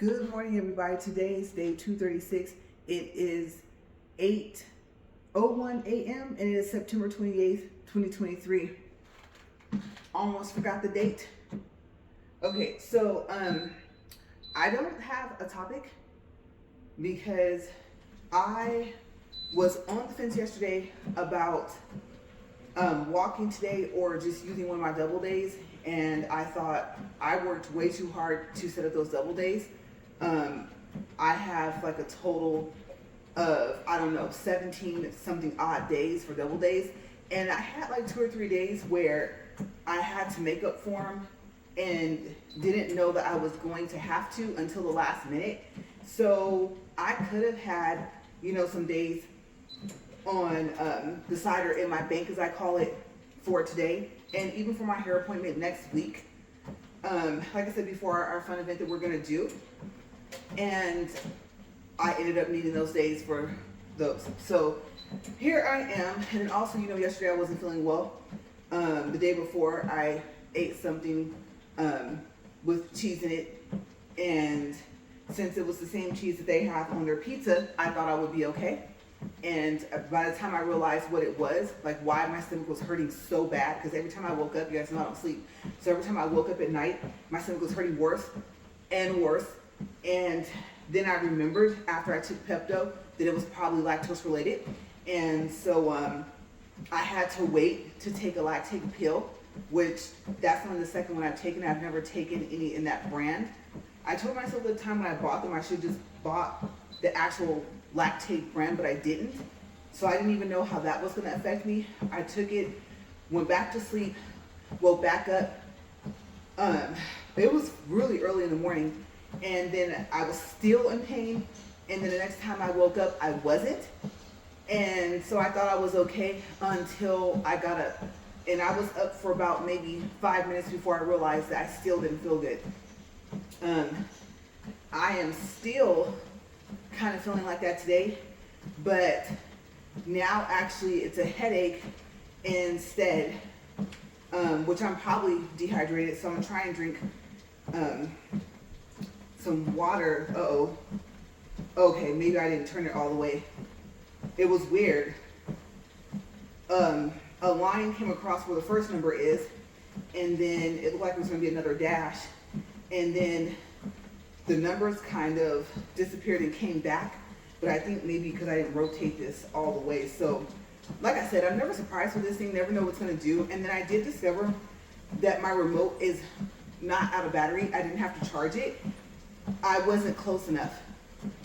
Good morning, everybody. Today is day 236. It is 8:01 a.m. and it is September 28th, 2023. Almost forgot the date. Okay, so I don't have a topic because I was on the fence yesterday about walking today or just using one of my double days, and I thought I worked way too hard to set up those double days. I have like a total of, I don't know, 17 something odd days for double days, and I had like 2 or 3 days where I had to make up for them and didn't know that I was going to have to until the last minute. So I could have had, some days on the side or in my bank, as I call it, for today, and even for my hair appointment next week. Like I said before, our fun event that we're gonna do, and I ended up needing those days for those. So here I am, and then also, yesterday I wasn't feeling well. The day before I ate something with cheese in it, and since it was the same cheese that they have on their pizza, I thought I would be okay. And by the time I realized what it was, like why my stomach was hurting so bad, because every time I woke up, you guys know I don't sleep, so every time I woke up at night, my stomach was hurting worse and worse. And then I remembered after I took Pepto that it was probably lactose related, and so I had to wait to take a lactate pill, which that's only the second one I've taken. I've never taken any in that brand. I told myself at the time when I bought them I should just bought the actual lactate brand, but I didn't. So I didn't even know how that was going to affect me. I took it, went back to sleep, woke back up. It was really early in the morning, and then I was still in pain, and then the next time I woke up I wasn't. And so I thought I was okay until I got up, and I was up for about maybe 5 minutes before I realized that I still didn't feel good. I am still kind of feeling like that today, but now actually it's a headache instead, which I'm probably dehydrated, so I'm gonna try and drink some water. Okay, maybe I didn't turn it all the way. It was weird. A line came across where the first number is, and then it looked like it was gonna be another dash, and then the numbers kind of disappeared and came back, but I think maybe because I didn't rotate this all the way. So like I said, I'm never surprised with this thing, never know what it's going to do. And then I did discover that my remote is not out of battery. I didn't have to charge it. I wasn't close enough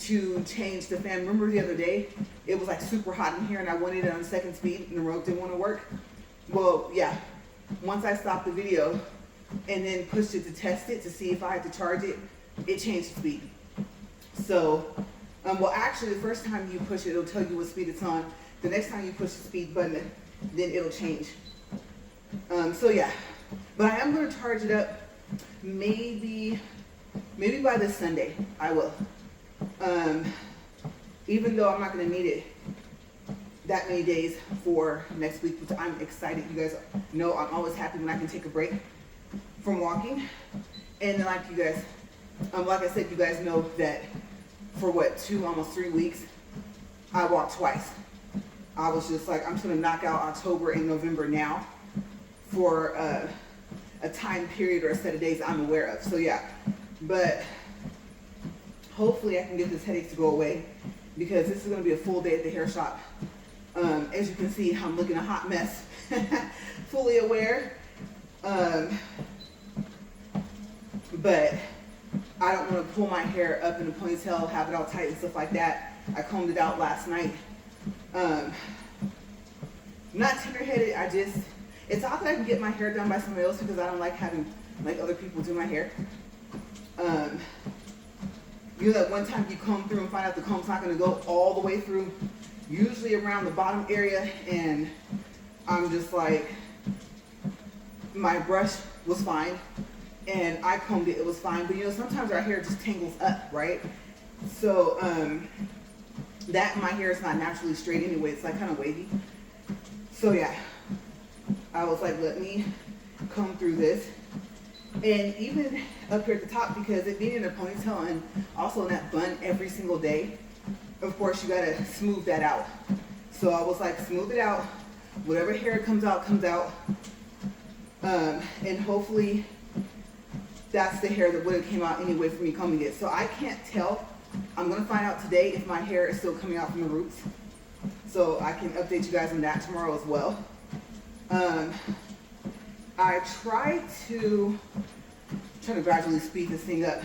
to change the fan. Remember the other day, it was like super hot in here and I wanted it on second speed and the remote didn't want to work? Well, yeah, once I stopped the video and then pushed it to test it to see if I had to charge it, it changed speed. So, well actually the first time you push it, it'll tell you what speed it's on. The next time you push the speed button, then it'll change. So yeah, but I am going to charge it up maybe by this Sunday, I will. Even though I'm not going to need it that many days for next week, which I'm excited. You guys know I'm always happy when I can take a break from walking. And then like you guys, like I said, you guys know that for almost 3 weeks, I walked twice. I was just like, I'm just gonna knock out October and November now for a time period or a set of days I'm aware of. So yeah, but hopefully I can get this headache to go away, because this is gonna be a full day at the hair shop. As you can see, I'm looking a hot mess, fully aware. But I don't want to pull my hair up in a ponytail, have it all tight and stuff like that. I combed it out last night. Not tender-headed, it's odd that I can get my hair done by somebody else, because I don't like having other people do my hair. That one time you comb through and find out the comb's not going to go all the way through, usually around the bottom area, and I'm just like, my brush was fine. And I combed it, it was fine. But sometimes our hair just tangles up, right? So that my hair is not naturally straight anyway. It's like kind of wavy. So yeah, I was like, let me comb through this And even up here at the top, because it being in a ponytail and also in that bun every single day, of course you gotta smooth that out. So I was like, smooth it out. Whatever hair comes out, comes out. And hopefully that's the hair that would have came out anyway for me combing it. So I can't tell. I'm gonna find out today if my hair is still coming out from the roots. So I can update you guys on that tomorrow as well. I try to gradually speed this thing up.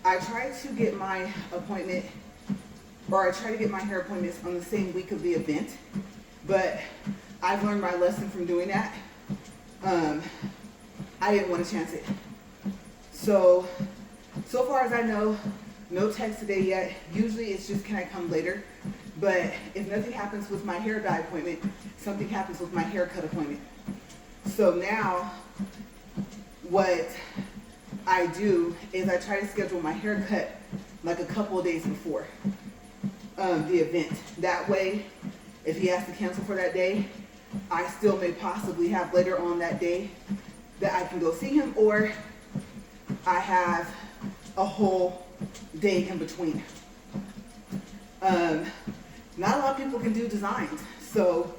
I try to get my appointment, or I try to get my hair appointments on the same week of the event, but I've learned my lesson from doing that. I didn't want to chance it. So far as I know, no text today yet. Usually it's just, can I come later? But if nothing happens with my hair dye appointment, something happens with my haircut appointment. So now what I do is I try to schedule my haircut like a couple of days before the event. That way, if he has to cancel for that day, I still may possibly have later on that day that I can go see him, or I have a whole day in between. Not a lot of people can do designs, so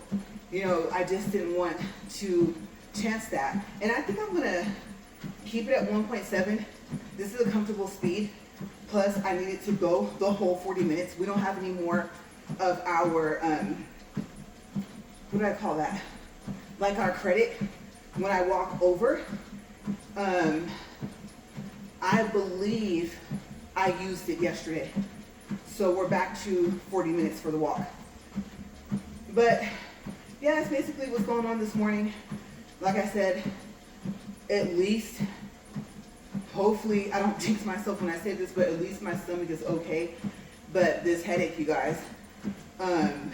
I just didn't want to chance that. And I think I'm gonna keep it at 1.7. This is a comfortable speed. Plus, I need it to go the whole 40 minutes. We don't have any more of our, what do I call that? Like our credit when I walk over. I believe I used it yesterday. So we're back to 40 minutes for the walk. But yeah, that's basically what's going on this morning. Like I said, at least, hopefully, I don't jinx myself when I say this, but at least my stomach is okay. But this headache, you guys. And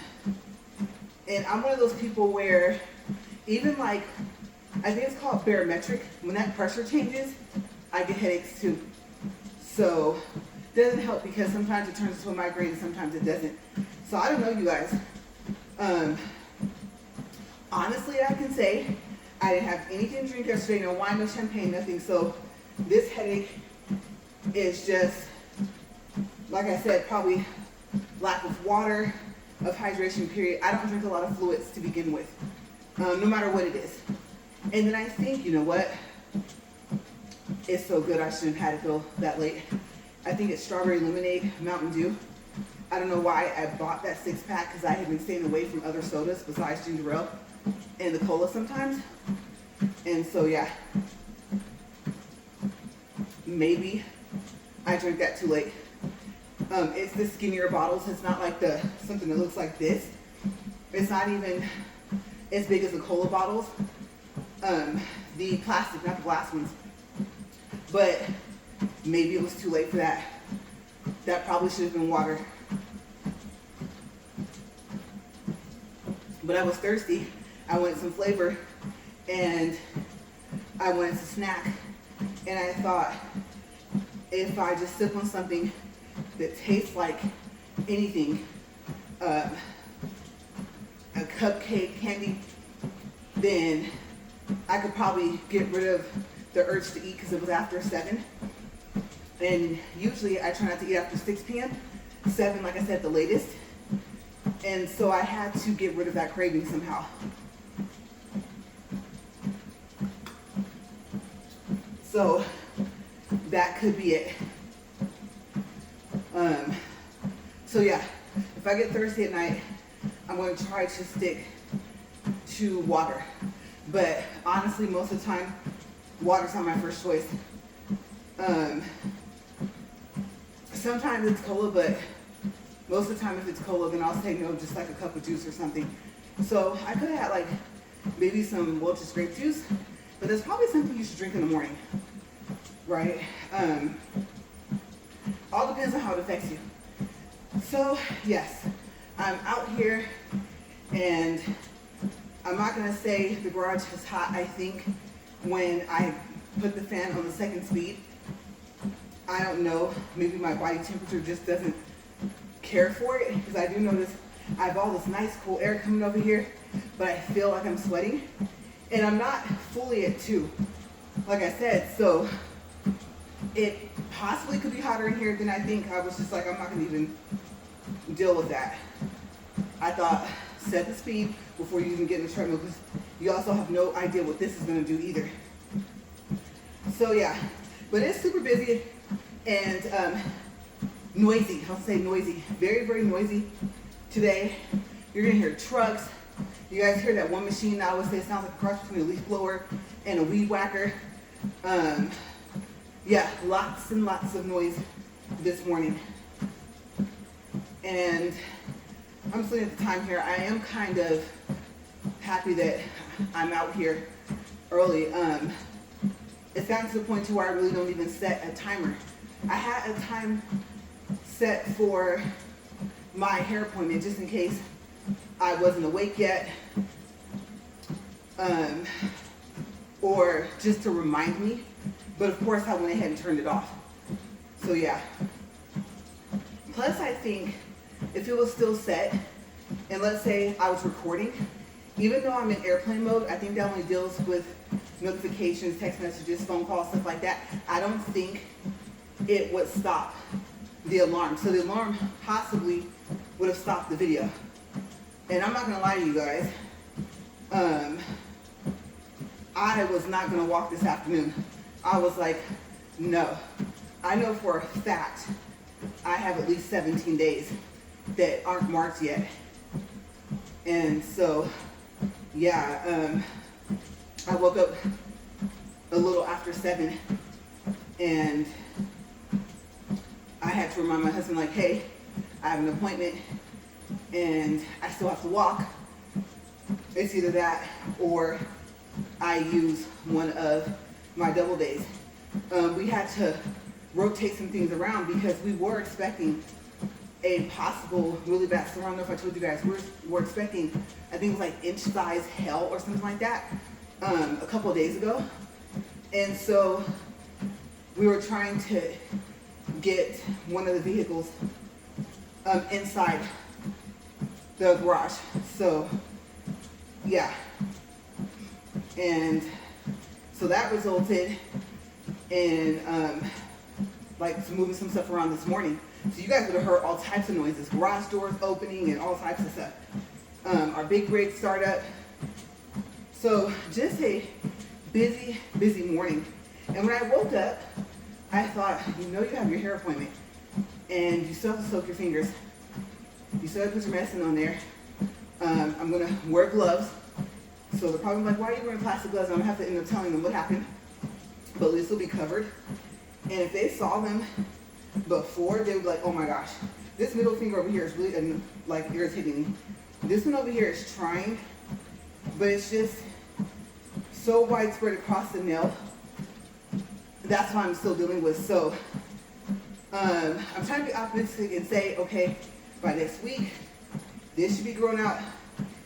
I'm one of those people where even like, I think it's called barometric, when that pressure changes, I get headaches too. So it doesn't help because sometimes it turns into a migraine and sometimes it doesn't. So I don't know, you guys. Honestly, I can say I didn't have anything to drink yesterday, no wine, no champagne, nothing. So this headache is just, like I said, probably lack of water, of hydration, period. I don't drink a lot of fluids to begin with, no matter what it is. And then I think, you know what? It's so good I shouldn't have had it go that late. I think it's strawberry lemonade, Mountain Dew. I don't know why I bought that 6-pack because I had been staying away from other sodas besides ginger ale and the cola sometimes. And so yeah, maybe I drank that too late. It's the skinnier bottles. It's not like something that looks like this. It's not even as big as the cola bottles. The plastic, not the glass ones. But maybe it was too late for that. That probably should have been water. But I was thirsty. I wanted some flavor and I wanted to snack. And I thought, if I just sip on something that tastes like anything, a cupcake, candy, then I could probably get rid of the urge to eat because it was after 7. And usually I try not to eat after 6 p.m. 7, like I said, the latest. And so I had to get rid of that craving somehow. So that could be it. So yeah, if I get thirsty at night, I'm going to try to stick to water. But honestly, most of the time, water's not my first choice. Sometimes it's cola, but most of the time if it's cola, then I'll say no, just like a cup of juice or something. So I could have had like maybe some Welch's grape juice, but that's probably something you should drink in the morning, right? All depends on how it affects you. So yes, I'm out here and I'm not gonna say the garage is hot. I think when I put the fan on the 2nd speed, I don't know, maybe my body temperature just doesn't care for it, because I do notice I have all this nice cool air coming over here, but I feel like I'm sweating, and I'm not fully at 2. like I said, so it possibly could be hotter in here than I think. I was just like, I'm not gonna even deal with that. I thought, set the speed before you even get in the treadmill, because you also have no idea what this is gonna do either. So yeah, but it's super busy and noisy. I'll say noisy, very, very noisy today. You're gonna hear trucks. You guys hear that one machine I always say sounds like a cross between a leaf blower and a weed whacker. Yeah, lots and lots of noise this morning. And I'm just looking at the time here. I am kind of happy that I'm out here early. It's gotten to the point to where I really don't even set a timer. I had a time set for my hair appointment just in case I wasn't awake yet, or just to remind me. But of course I went ahead and turned it off. So yeah. Plus I think if it was still set, and let's say I was recording, even though I'm in airplane mode, I think that only deals with notifications, text messages, phone calls, stuff like that. I don't think it would stop the alarm. So the alarm possibly would have stopped the video. And I'm not gonna lie to you guys, I was not gonna walk this afternoon. I was like, no. I know for a fact I have at least 17 days that aren't marked yet. And so, yeah, I woke up a little after 7 and I had to remind my husband, like, hey, I have an appointment and I still have to walk. It's either that or I use one of my double days. We had to rotate some things around because we were expecting a possible really bad storm. I don't know if I told you guys, we're expecting, I think it was like inch-size hail or something like that a couple of days ago. And so we were trying to get one of the vehicles inside the garage. So yeah, and so that resulted in like moving some stuff around this morning. So you guys would have heard all types of noises, garage doors opening and all types of stuff. Our big rig startup. So just a busy, busy morning. And when I woke up, I thought, you know, you have your hair appointment and you still have to soak your fingers. You still have to put your medicine on there. I'm gonna wear gloves. So they're probably like, why are you wearing plastic gloves? I'm gonna have to end up telling them what happened. But this will be covered. And if they saw them before, they would be like, oh my gosh, this middle finger over here is really like irritating me. This one over here is trying, but it's just so widespread across the nail. That's what I'm still dealing with. So I'm trying to be optimistic and say, okay, by next week, this should be grown out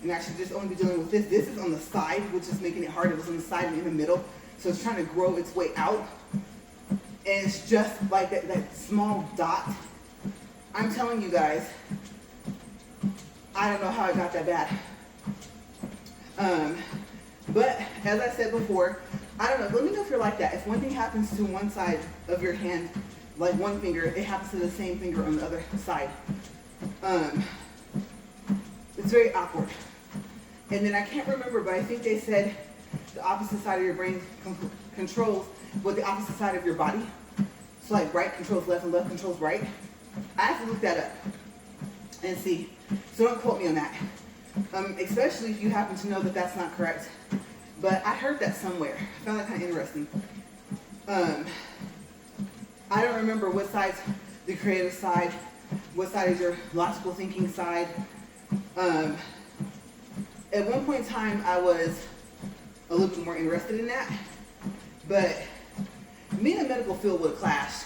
and I should just only be dealing with this. This is on the side, which is making it hard. It was on the side and in the middle. So it's trying to grow its way out. And it's just like that small dot. I'm telling you guys, I don't know how it got that bad. But as I said before, I don't know, let me know if you're like that. If one thing happens to one side of your hand, like one finger, it happens to the same finger on the other side. It's very awkward. And then I can't remember, but I think they said the opposite side of your brain controls what the opposite side of your body. So like right controls left and left controls right. I have to look that up and see. So don't quote me on that. Especially if you happen to know that that's not correct. But I heard that somewhere. I found that kind of interesting. I don't remember what side's the creative side, what side is your logical thinking side. At one point in time, I was a little bit more interested in that. But me and the medical field would have clashed,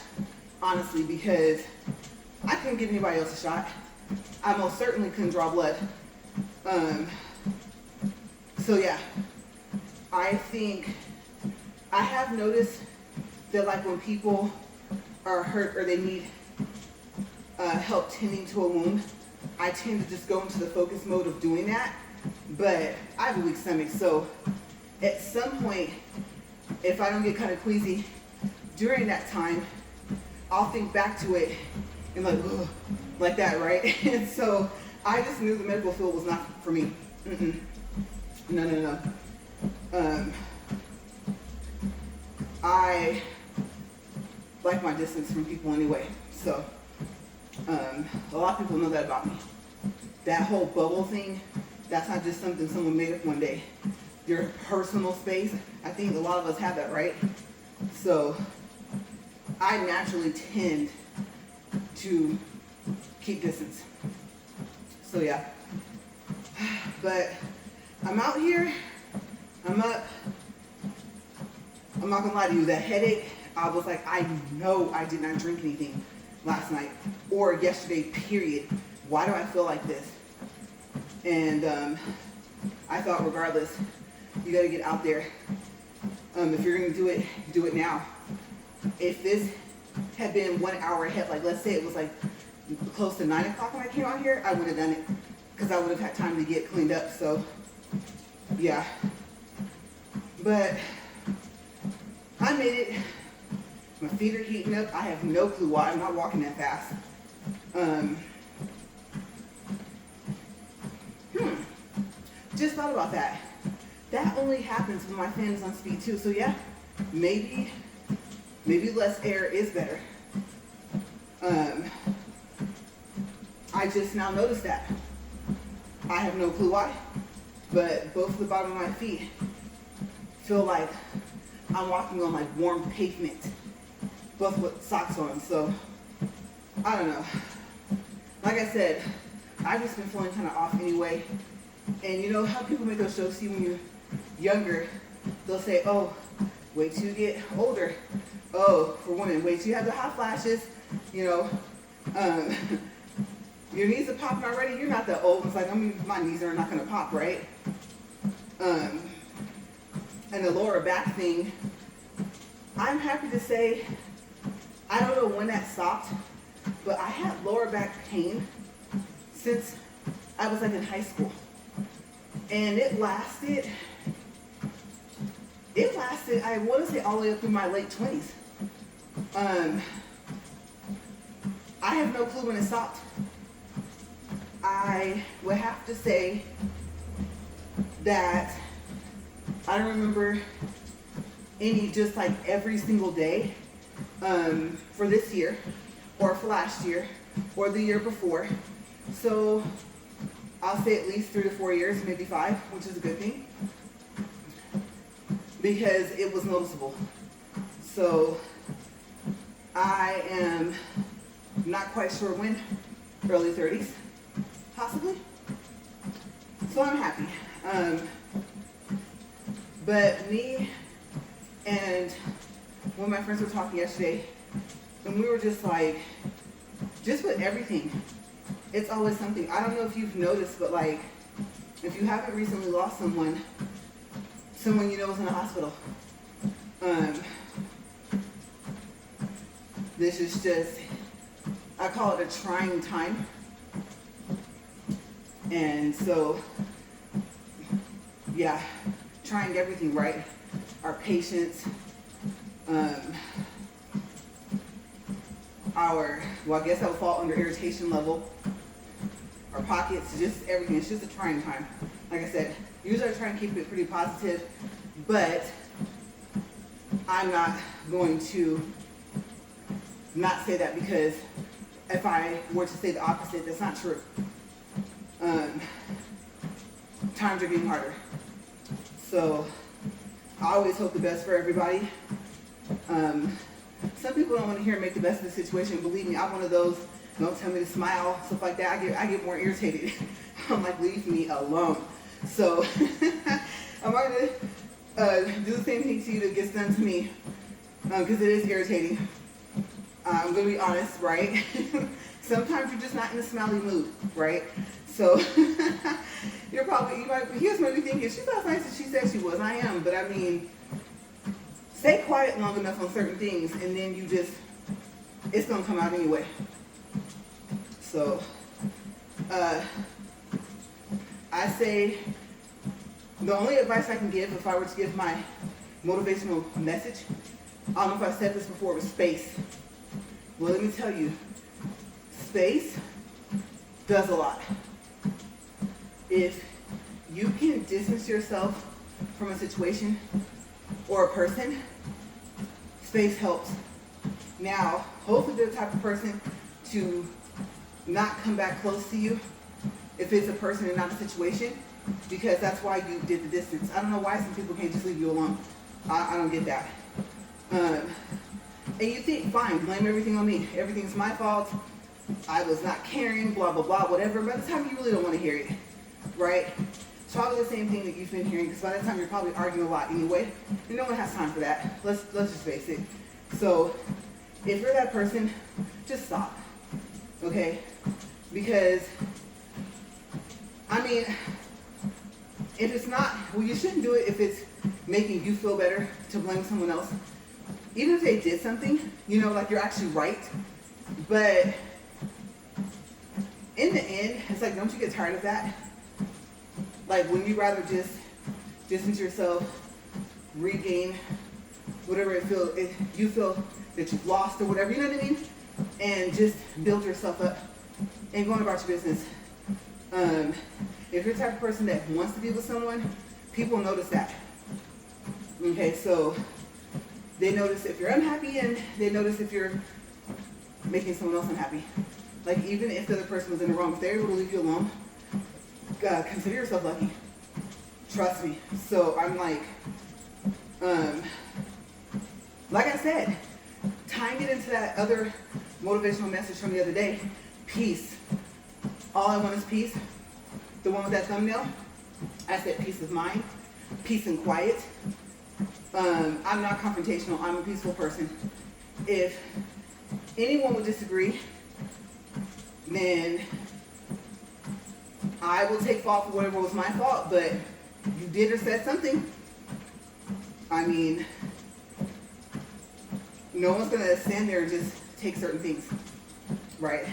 honestly, because I couldn't give anybody else a shot. I most certainly couldn't draw blood. So yeah, I think I have noticed that like when people are hurt or they need help tending to a wound, I tend to just go into the focus mode of doing that. But I have a weak stomach, so at some point if I don't get kind of queasy during that time, I'll think back to it and like, ugh, like that, right? And so I just knew the medical field was not for me. No. I like my distance from people anyway. So a lot of people know that about me. That whole bubble thing, that's not just something someone made up one day. Your personal space, I think a lot of us have that, right? So I naturally tend to keep distance. So yeah. But I'm out here, I'm up. I'm not gonna lie to you, that headache, I was like, I know I did not drink anything last night or yesterday, period. Why do I feel like this? And I thought regardless, you gotta get out there. If you're gonna do it now. If this had been 1 hour ahead, like let's say it was like close to 9 o'clock when I came out here, I would have done it because I would have had time to get cleaned up. So yeah, but I made it. My feet are heating up. I have no clue why. I'm not walking that fast. Just thought about that. That only happens when my fan is on speed 2. So yeah, maybe less air is better. I just now noticed that. I have no clue why, but both of the bottom of my feet feel like I'm walking on like warm pavement, both with socks on. So I don't know. Like I said, I've just been feeling kind of off anyway. And you know how people make those jokes to you when you're younger? They'll say, oh, wait till you get older. Oh, for women, wait till you have the hot flashes. You know, your knees are popping already. You're not that old. It's like, I mean, my knees are not going to pop, right? And the lower back thing, I'm happy to say, I don't know when that stopped, but I had lower back pain since I was like in high school. And it lasted, I want to say all the way up through my late 20s. I have no clue when it stopped. I would have to say that I don't remember any just like every single day for this year or for last year or the year before. So I'll say at least 3 to 4 years, maybe 5, which is a good thing because it was noticeable. So I am not quite sure when, early 30s, possibly. So I'm happy. But me and one of my friends were talking yesterday, and we were just like, just with everything, it's always something. I don't know if you've noticed, but like, if you haven't recently lost someone you know is in the hospital, this is just, I call it a trying time. And so, yeah, trying everything, right? Our patience, well, I guess that would fall under irritation level, our pockets, just everything. It's just a trying time. Like I said, usually I try and keep it pretty positive, but I'm not going to not say that because if I were to say the opposite, that's not true. Times are getting harder. So I always hope the best for everybody. Some people don't want to hear make the best of the situation. Believe me, I'm one of those, don't tell me to smile, stuff like that. I get more irritated. I'm like, leave me alone. So I'm not going to do the same thing to you that gets done to me because it is irritating. I'm going to be honest, right? Sometimes you're just not in a smiley mood, right? So you might be thinking, she's not as nice as she said she was. I am, but I mean, stay quiet long enough on certain things and then it's going to come out anyway. So I say the only advice I can give, if I were to give my motivational message. I don't know if I said this before, but space. Well, let me tell you, space does a lot. If you can distance yourself from a situation or a person, space helps. Now, hopefully they're the type of person to not come back close to you if it's a person and not a situation, because that's why you did the distance. I don't know why some people can't just leave you alone. I don't get that. And you think, fine, blame everything on me. Everything's my fault. I was not caring, blah, blah, blah, whatever. By the time you really don't want to hear it, right? It's probably the same thing that you've been hearing, because by that time you're probably arguing a lot anyway, and no one has time for that. Let's just face it. So if you're that person, just stop, okay? Because, I mean, if it's not, well, you shouldn't do it if it's making you feel better to blame someone else. Even if they did something, you know, like you're actually right, but in the end, it's like, don't you get tired of that? Like, wouldn't you rather just distance yourself, regain whatever you feel that you've lost or whatever, you know what I mean? And just build yourself up and going about your business. If you're the type of person that wants to be with someone, people notice that. Okay, so they notice if you're unhappy, and they notice if you're making someone else unhappy. Like, even if the other person was in the wrong, if they're able to leave you alone, consider yourself lucky. Trust me. So I'm like I said, tying it into that other motivational message from the other day, peace. All I want is peace. The one with that thumbnail, I said peace of mind, peace and quiet. I'm not confrontational. I'm a peaceful person. If anyone would disagree, then I will take fault for whatever was my fault, but you did or said something. I mean, no one's going to stand there and just take certain things, right?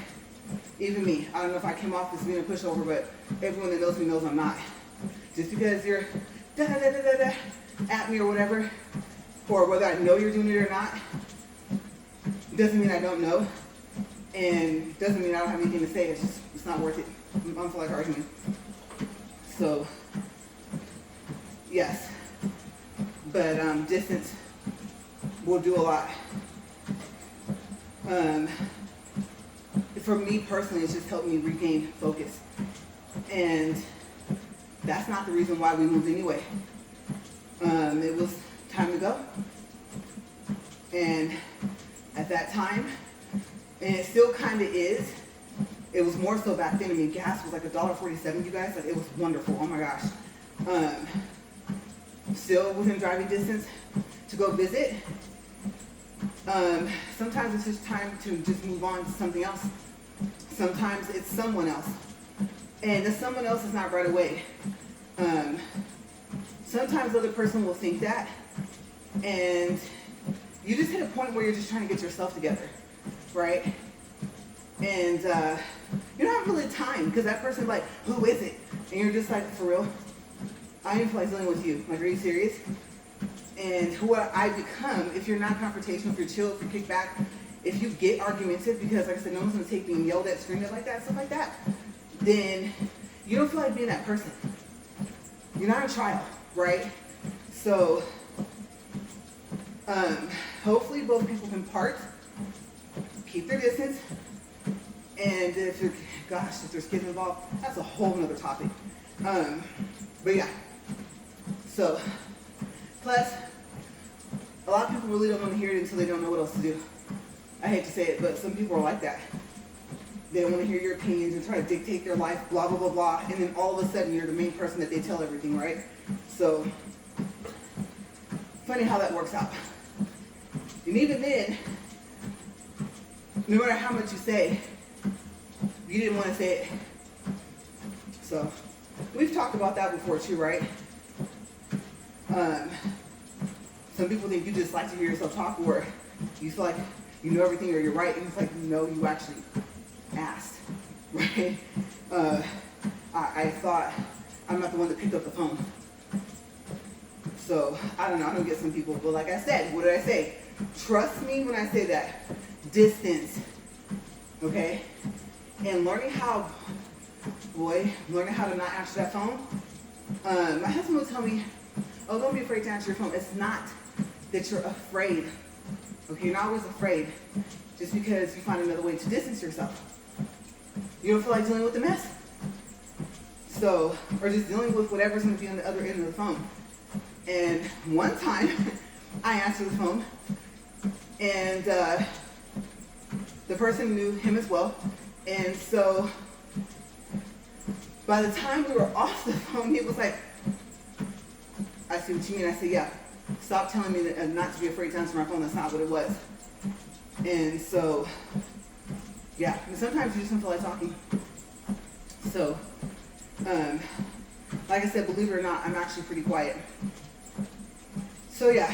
Even me. I don't know if I came off as being a pushover, but everyone that knows me knows I'm not. Just because you're da-da-da-da-da at me or whatever, or whether I know you're doing it or not, doesn't mean I don't know, and doesn't mean I don't have anything to say. It's not worth it. I don't feel like arguing. So, yes. But distance will do a lot. For me personally, it's just helped me regain focus. And that's not the reason why we moved anyway. It was time to go. And at that time, and it still kind of is, it was more so back then. I mean, gas was like $1.47, you guys. Like, it was wonderful. Oh my gosh. Still within driving distance to go visit. Sometimes it's just time to just move on to something else. Sometimes it's someone else. And the someone else is not right away. Sometimes the other person will think that. And you just hit a point where you're just trying to get yourself together, right? And you don't have really time, because that person's like, who is it? And you're just like, for real? I don't feel like dealing with you. Like, are you serious? And who I become, if you're not confrontational, if you're chill, if you kick back, if you get argumentative, because like I said, no one's going to take being yelled at, screamed at like that, stuff like that, then you don't feel like being that person. You're not on trial, right? So hopefully both people can part, keep their distance, and if there's kids involved, that's a whole nother topic. But yeah, so plus a lot of people really don't want to hear it until they don't know what else to do. I hate to say it, but some people are like that. They don't want to hear your opinions and try to dictate their life, blah, blah, blah, blah, and then all of a sudden you're the main person that they tell everything, right? So, funny how that works out. And even then, no matter how much you say, you didn't want to say it. So, we've talked about that before too, right? Some people think you just like to hear yourself talk, or you feel like you know everything or you're right, and it's like, no, you actually asked, right? I thought I'm not the one that picked up the phone. So I don't know, I don't get some people, but like I said, what did I say? Trust me when I say that. Distance, okay? And learning how to not answer that phone. My husband would tell me, oh, don't be afraid to answer your phone. It's not that you're afraid, okay? You're not always afraid just because you find another way to distance yourself. You don't feel like dealing with the mess. So, or just dealing with whatever's going to be on the other end of the phone. And one time, I answered the phone, and the person knew him as well. And so, by the time we were off the phone, he was like, I see what you mean. I said, yeah, stop telling me not to be afraid to answer my phone. That's not what it was. And so, yeah, sometimes you just don't feel like talking. So, like I said, believe it or not, I'm actually pretty quiet. So yeah,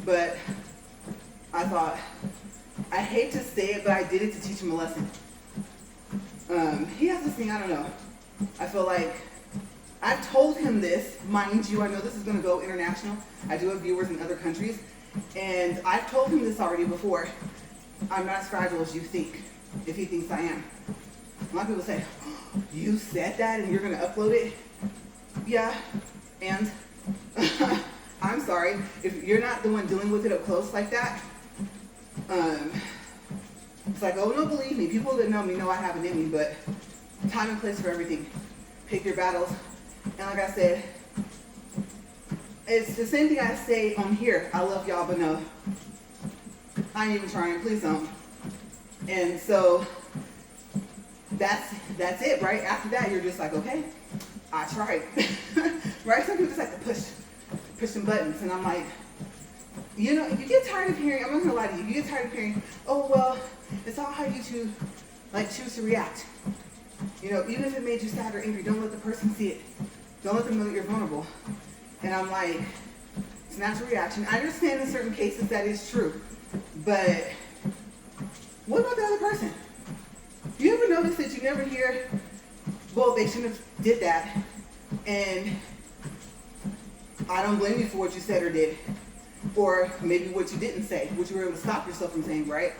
but I thought, I hate to say it, but I did it to teach him a lesson. He has this thing, I don't know. I feel like I've told him this, mind you, I know this is going to go international. I do have viewers in other countries, and I've told him this already before. I'm not as fragile as you think, if he thinks I am. A lot of people say, oh, you said that and you're going to upload it? Yeah, and I'm sorry. If you're not the one dealing with it up close like that, it's like, oh, no, believe me. People that know me know I have it in me, but time and place for everything. Pick your battles. And like I said, it's the same thing I say on here. I love y'all, but no, I ain't even trying. Please don't. And so that's it, right? After that, you're just like, okay, I tried. Right? Some people just like to push some buttons, and I'm like, you know, you get tired of hearing, I'm not gonna lie to you, you get tired of hearing, oh, well, it's all how you two, like, choose to react. You know, even if it made you sad or angry, don't let the person see it. Don't let them know that you're vulnerable. And I'm like, it's a natural reaction. I understand in certain cases that is true, but what about the other person? You ever notice that you never hear, well, they shouldn't have did that, and I don't blame you for what you said or did, or maybe what you didn't say, what you were able to stop yourself from saying, right?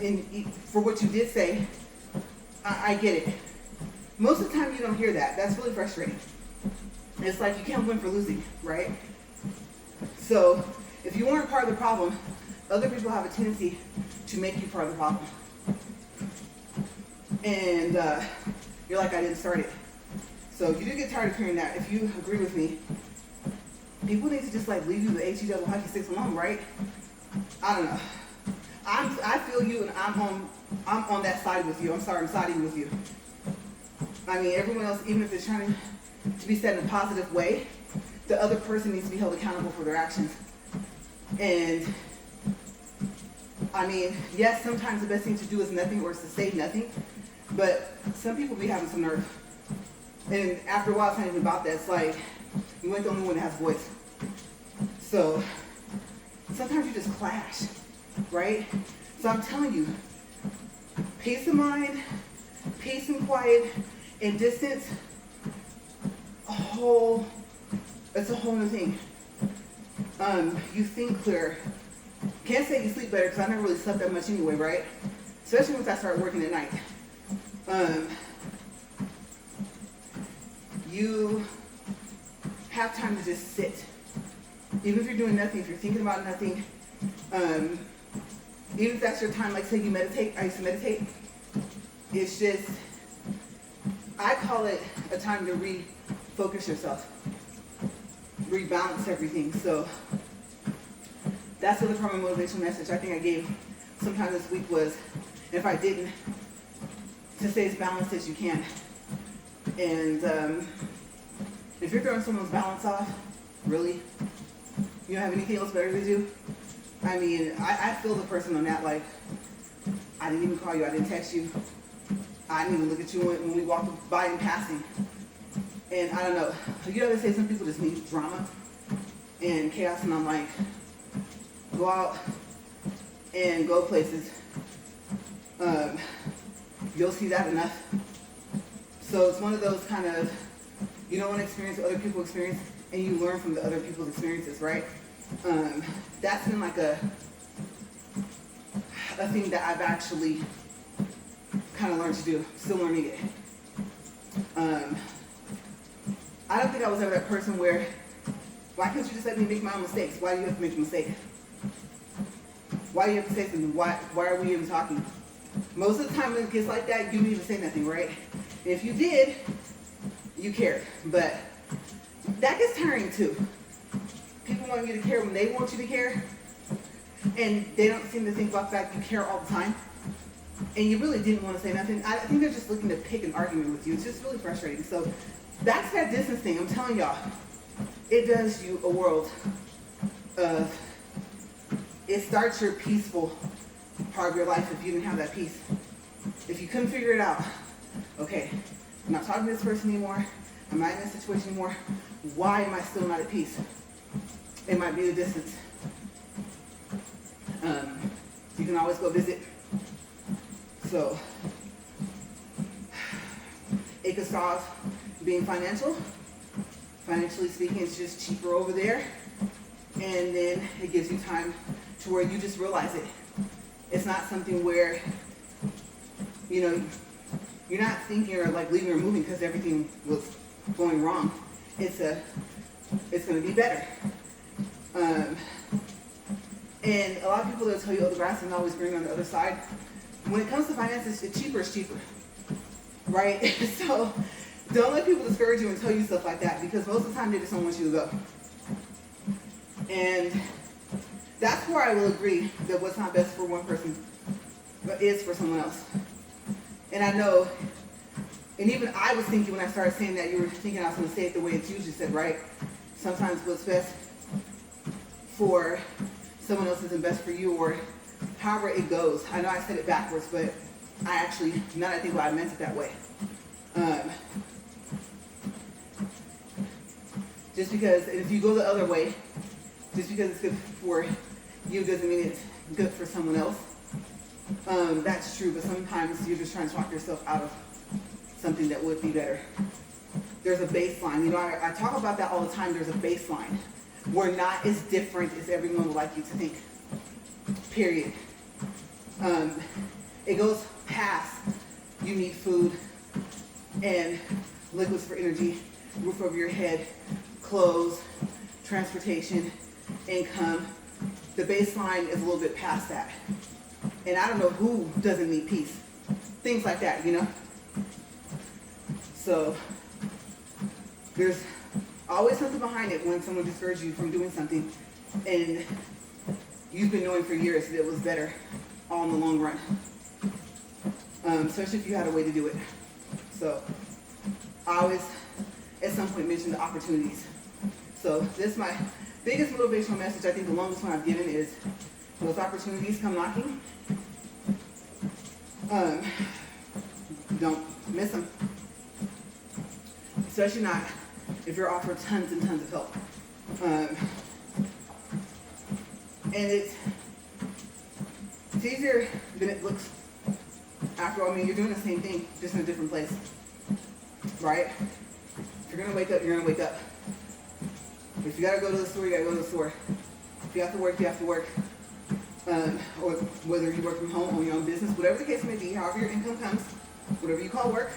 And for what you did say, I get it. Most of the time you don't hear that. That's really frustrating. It's like you can't win for losing, right? So if you weren't part of the problem, other people have a tendency to make you part of the problem. And you're like, I didn't start it. So you do get tired of hearing that. If you agree with me, people need to just like leave you the HE double hockey sticks alone, right? I don't know. I feel you, and I'm on that side with you. I'm siding with you. I mean, everyone else, even if they're trying to be said in a positive way, the other person needs to be held accountable for their actions. And I mean, yes, sometimes the best thing to do is nothing, or is to say nothing, but some people be having some nerve. And after a while, it's not even about that. It's like, you ain't the only one that has a voice. So sometimes you just clash, right? So I'm telling you, peace of mind, peace and quiet, and distance, it's a whole new thing. You think clearer. Can't say you sleep better, because I never really slept that much anyway, right? Especially once I started working at night. You have time to just sit. Even if you're doing nothing, if you're thinking about nothing, even if that's your time, like say you meditate, I used to meditate, it's just, I call it a time to refocus yourself, rebalance everything. So that's what the from a motivational message I think I gave sometime this week was, and if I didn't, to stay as balanced as you can. And if you're throwing someone's balance off, really, you don't have anything else better to do? I mean, I feel the person on that, like, I didn't even call you, I didn't text you, I didn't even look at you when we walked by in passing. And I don't know, you know, they say some people just need drama and chaos, and I'm like, go out and go places. You'll see that enough. So it's one of those kind of, you don't want to experience what other people experience, and you learn from the other people's experiences, right? That's been like a thing that I've actually kind of learned to do, still learning it. I don't think I was ever that person where, why can't you just let me make my own mistakes? Why do you have to make a mistake? Why do you have to say something? Why are we even talking? Most of the time when it gets like that, you don't even say nothing, right? If you did, you cared. But that gets tiring too. People want you to care when they want you to care, and they don't seem to think about the fact you care all the time. And you really didn't want to say nothing. I think they're just looking to pick an argument with you. It's just really frustrating. So that's that distance thing. I'm telling y'all, it does you a world of, it starts your peaceful part of your life if you didn't have that peace. If you couldn't figure it out, okay, I'm not talking to this person anymore. I'm not in this situation anymore. Why am I still not at peace? It might be the distance. You can always go visit. So it could solve being financially speaking. It's just cheaper over there, and then it gives you time to where you just realize it. It's not something where, you know, you're not thinking or like leaving or moving because everything was going wrong. It's going to be better. And a lot of people, they'll tell you, oh, the grass is always green on the other side. When it comes to finances, it's cheaper is cheaper, right? So don't let people discourage you and tell you stuff like that, because most of the time they just don't want you to go. And that's where I will agree that what's not best for one person but is for someone else. And I know, and even I was thinking when I started saying that, you were thinking I was going to say it the way it's usually said, right? Sometimes what's best for someone else isn't best for you, or however it goes. I know I said it backwards, but I actually, now that I think about it, I meant it that way. Just because, and if you go the other way, just because it's good for you doesn't mean it's good for someone else. That's true, but sometimes you're just trying to talk yourself out of something that would be better. There's a baseline. You know, I talk about that all the time. There's a baseline. We're not as different as everyone would like you to think. Period. It goes past you need food and liquids for energy, roof over your head, clothes, transportation, income. The baseline is a little bit past that. And I don't know who doesn't need peace. Things like that, you know? So there's always something behind it when someone discourages you from doing something, and you've been knowing for years that it was better all in the long run. Especially if you had a way to do it. So I always at some point mention the opportunities. So this is my biggest motivational message. I think the longest one I've given is, those opportunities come knocking. Don't miss them. Especially not if you're offered tons and tons of help. And it's easier than it looks. After all, I mean, you're doing the same thing, just in a different place, right? If you're gonna wake up, you're gonna wake up. If you gotta go to the store, you gotta go to the store. If you have to work, you have to work. Or whether you work from home, own your own business, whatever the case may be, however your income comes, whatever you call work,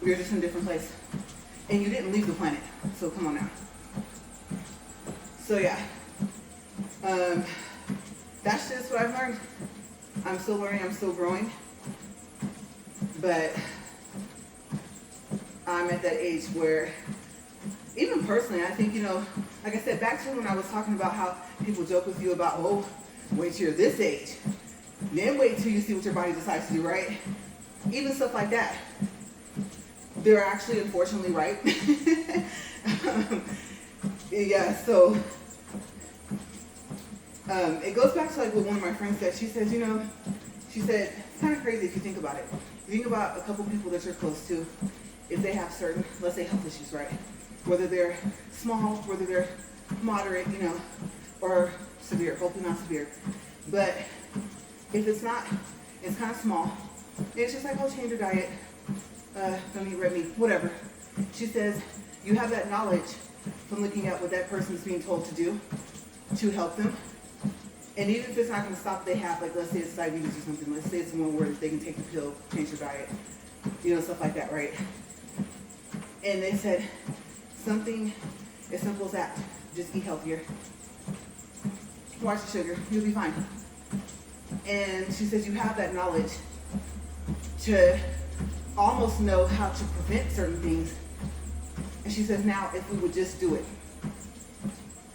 you're just in a different place. And you didn't leave the planet, so come on now. So yeah, that's just what I've learned. I'm still learning, I'm still growing, but I'm at that age where, even personally, I think, you know, like I said, back to when I was talking about how people joke with you about, oh, wait till you're this age, then wait till you see what your body decides to do, right? Even stuff like that. They're actually, unfortunately, right. Yeah, so it goes back to like what one of my friends said. She says, you know, she said, it's kind of crazy if you think about it. You think about a couple people that you're close to, if they have certain, let's say, health issues, right? Whether they're small, whether they're moderate, you know, or severe, hopefully not severe. But if it's not, it's kind of small. It's just like, oh, change your diet, don't eat red meat, whatever. She says, you have that knowledge from looking at what that person is being told to do to help them. And even if it's not going to stop, they have, like, let's say it's diabetes or something. Let's say it's one where they can take the pill, change their diet, you know, stuff like that, right? And they said something as simple as that. Just eat healthier. Watch the sugar. You'll be fine. And she says you have that knowledge to almost know how to prevent certain things. And she says now if we would just do it.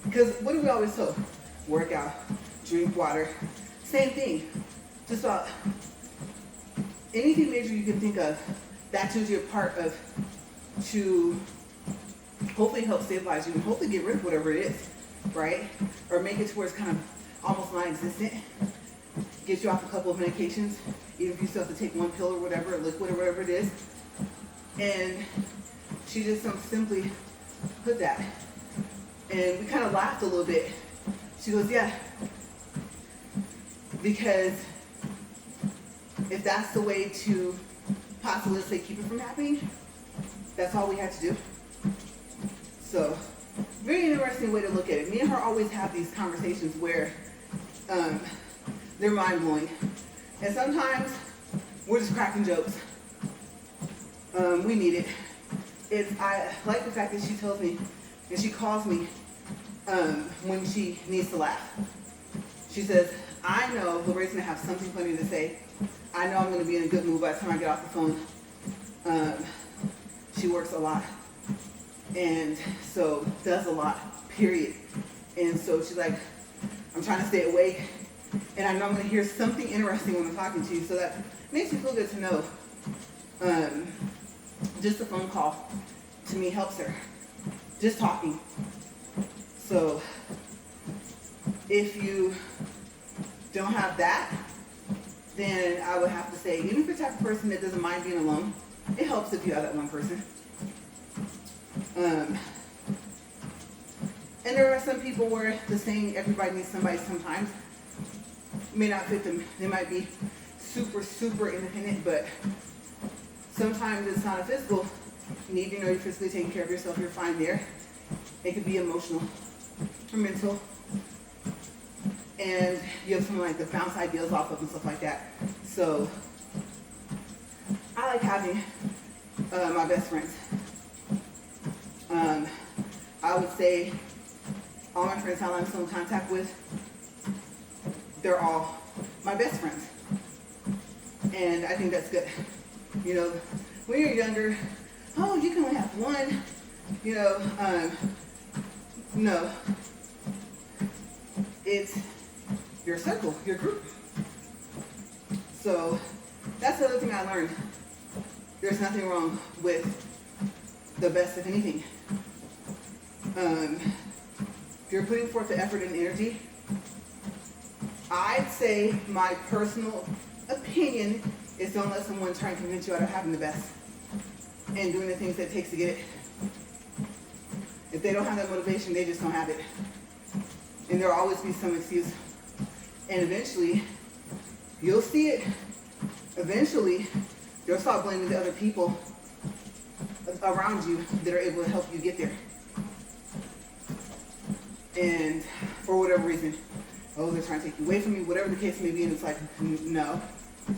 Because what do we always tell? Work out, drink water. Same thing. Just about anything major you can think of, that's usually a part of to hopefully help stabilize you and hopefully get rid of whatever it is, right? Or make it to where it's kind of almost non-existent. Get you off a couple of medications, even if you still have to take one pill or whatever, a liquid or whatever it is. And she just simply put that. And we kind of laughed a little bit. She goes, yeah, because if that's the way to possibly, let's say, keep it from happening, that's all we had to do. So, very interesting way to look at it. Me and her always have these conversations where they're mind-blowing. And sometimes we're just cracking jokes. We need it. I like the fact that she tells me, and she calls me when she needs to laugh. She says, I know LaRae's going to have something funny to say. I know I'm going to be in a good mood by the time I get off the phone. She works a lot. And so does a lot, period. And so she's like, I'm trying to stay awake. And I know I'm going to hear something interesting when I'm talking to you. So that makes me feel good to know. Just a phone call to me helps her. Just talking. So if you don't have that, then I would have to say, even if you're the type of person that doesn't mind being alone, it helps if you have that one person. And there are some people where the saying everybody needs somebody sometimes may not fit them. They might be super, super independent, but sometimes it's not a physical need. You know, you're physically taking care of yourself, you're fine there. It could be emotional or mental. And you have someone like to bounce ideas off of and stuff like that. So I like having my best friends. I would say all my friends I'm still in contact with, they're all my best friends. And I think that's good. You know, when you're younger, oh, you can only have one, you know, no. It's your circle, your group. So that's the other thing I learned. There's nothing wrong with the best of anything. If you're putting forth the effort and energy, I'd say my personal opinion is don't let someone try and convince you out of having the best and doing the things that it takes to get it. If they don't have that motivation, they just don't have it. And there'll always be some excuse. And eventually, you'll see it. Eventually, you'll start blaming the other people around you that are able to help you get there. And for whatever reason, oh, they're trying to take you away from me, whatever the case may be, and it's like, no,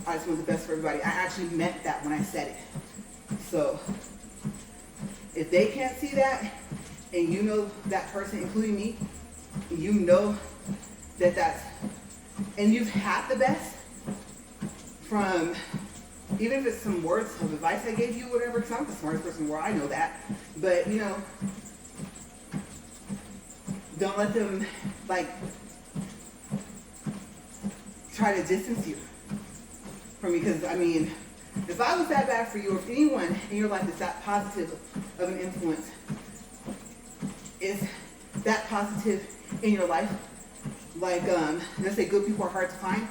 I just want the best for everybody. I actually meant that when I said it. So, if they can't see that, and you know that person, including me, you know that that's, and you've had the best from, even if it's some words of advice I gave you, whatever, because I'm the smartest person where I know that, but, you know, don't let them, like, try to distance you from me, because, I mean, if I was that bad for you, or if anyone in your life is that positive of an influence, is that positive in your life, like, let's say good people are hard to find,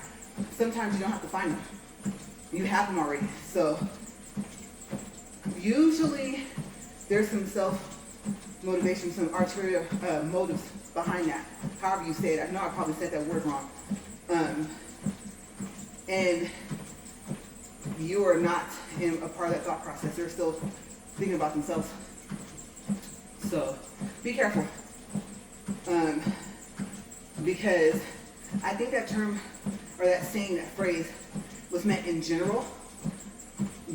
sometimes you don't have to find them. You have them already. So, usually, there's some self-motivation, some ulterior motives behind that, however you say it. I know I probably said that word wrong. And you are not in a part of that thought process. They're still thinking about themselves. So be careful. Because I think that term or that saying, that phrase was meant in general,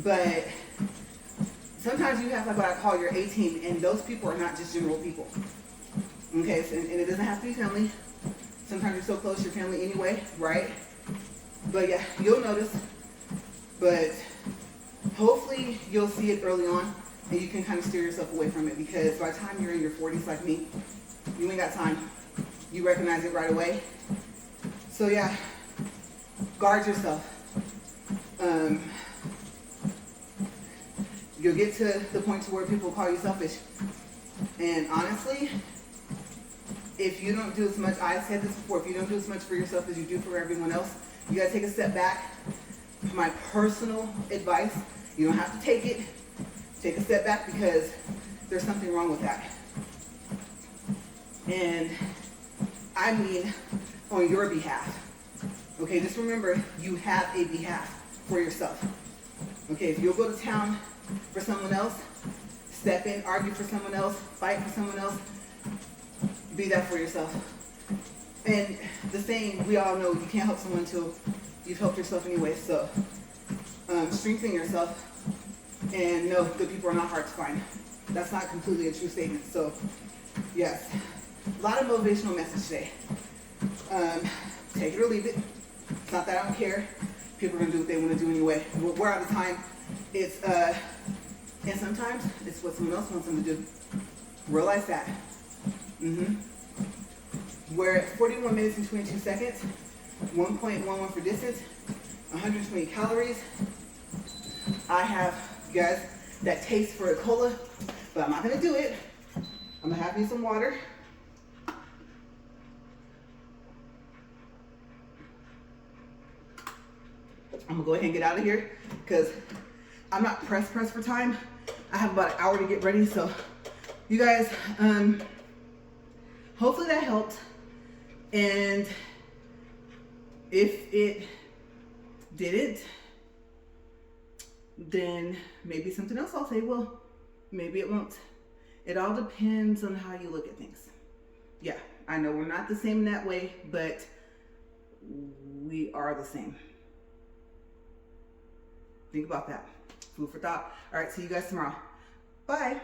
but sometimes you have like what I call your A team, and those people are not just general people. Okay, so, and it doesn't have to be family. Sometimes you're so close to your family anyway, right? But yeah, you'll notice. But hopefully you'll see it early on and you can kind of steer yourself away from it, because by the time you're in your 40s like me, you ain't got time. You recognize it right away. So yeah, guard yourself. You'll get to the point to where people call you selfish. And honestly, if you don't do as much, I said this before, if you don't do as much for yourself as you do for everyone else, you gotta take a step back. My personal advice, you don't have to take it. Take a step back, because there's something wrong with that. And I mean on your behalf. Okay, just remember, you have a behalf for yourself. Okay, if you'll go to town for someone else, step in, argue for someone else, fight for someone else, be that for yourself. And the saying, we all know, you can't help someone until you've helped yourself anyway. So strengthen yourself, and know good people are not hard to find. That's not completely a true statement. So yes, a lot of motivational message today. Take it or leave it. It's not that I don't care. People are gonna do what they want to do anyway. We're out of time. It's and sometimes it's what someone else wants them to do. Realize that. We're at 41 minutes and 22 seconds. 1.11 for distance. 120 calories. I have, you guys, that taste for a cola, but I'm not gonna do it. I'm gonna have me some water. I'm gonna go ahead and get out of here, because I'm not pressed for time. I have about an hour to get ready. So you guys, hopefully that helped. And if it didn't, then maybe something else I'll say will. Maybe it won't. It all depends on how you look at things. Yeah, I know we're not the same in that way, but we are the same. Think about that. Food for thought. All right, see you guys tomorrow. Bye.